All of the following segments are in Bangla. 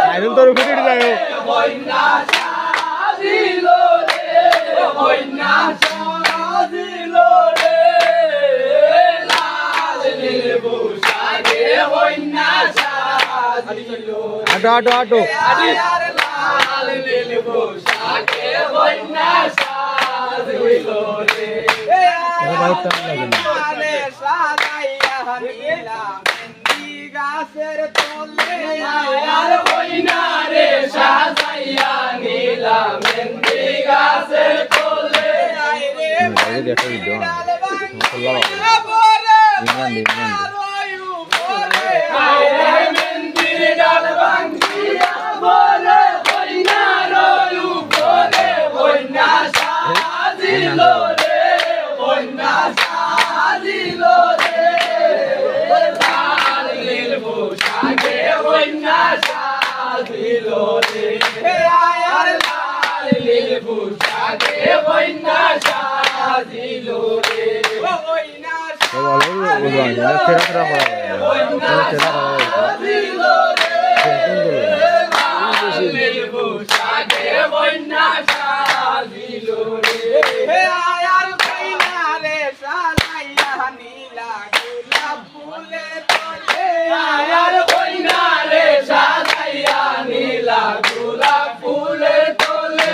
আইরুল তোর উপরে উঠে যায় আটো আটো আটো গাছের তলে আর হইনা রে সাজাইয়া নীলা মেহেন্দি গাছের তলে আইরে মেহেন্দি ডাল ভাঙ্গিয়া পরে আইরে মেহেন্দি ডাল ভাঙ্গিয়া পরে হইনা রয়ু পরে হইনা সাজিল রে হইনা সাজিল রে আগে হইনা সাজিল রে আয়ার লাল লেবু আগে হইনা সাজিল রে হইনা সাজিল রে লেবু আগে হইনা সাজিল রে আয়ার কইনা রে সাজাইয়া নীলা গোলাপ ফুলে আয়ার কইনা রে সাজাইয়া নীলা গোলাপ ফুলে তোলে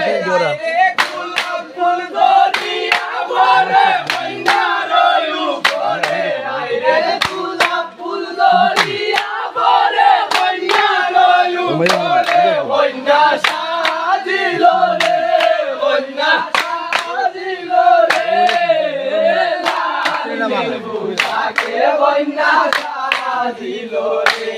রে গোলাপ ফুল গরিয়া ভরে কইনা রয়ু ভরে রে গোলাপ ফুল গরিয়া ভরে কইনা রয়ু ভরে কইনা সাজিল রে কইনা সাজিল রে লেবু সাকে কইনা সাজিল রে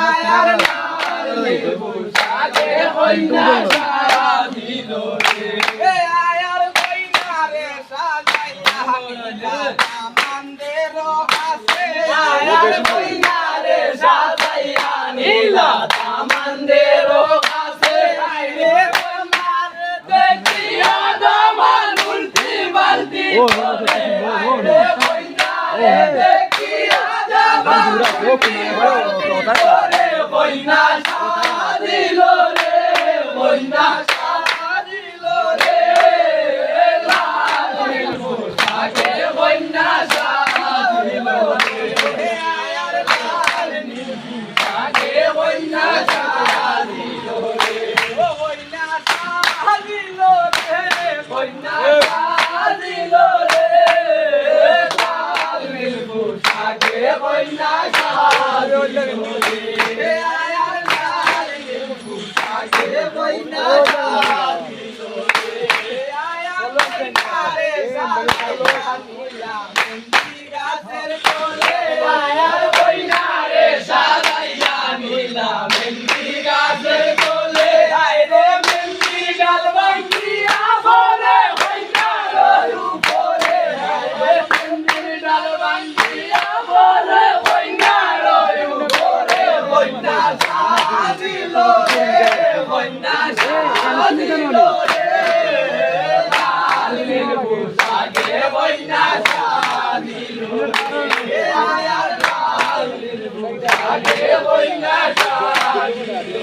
আয়ার লাল লেবু সাকে হইনা সাজিল রে আয়ার কইনা রে সাজাইয়া নীলা দামানদের কাছে আয়ার কইনা রে সাজাইয়া নীলা দামানদের কাছে আইরে তোমার দেখিয়া দামান উল্টি বালতি করে আইরে কইনা রে দেখিয়া দামান করে বইনা সাজিল রে বইনা সাজিল রে লাল লেবু সাকে বইনা সাজিল রে আয়ার লাল লেবু সাকে বইনা সাজিল রে বইনা সাজিল রে বইনা সাজিল রে লাল লেবু সাকে বইনা সাজিল রে আয়ার লাল লেবু সাকে বইনা সাজিল রে আয়ার কইনা রে সাজাইয়া নীলা মেহেন্দি গাছের তলে আয়ার কইনা রে সাজাইয়া নীলা মেহেন্দি গাছের তলে আইরে মেহেন্দি ডাল ভাঙ্গিয়া পরে কইনা রয়ু পরে আইরে মেহেন্দি ডাল ভাঙ্গিয়া পরে কইনা রয়ু পরে কইনা সাজিল রে কইনা সাজিল রে লাল লেবু সাকে কইনা সাজিল রে আয়ার লাল লেবু সাকে কইনা সাজিল রে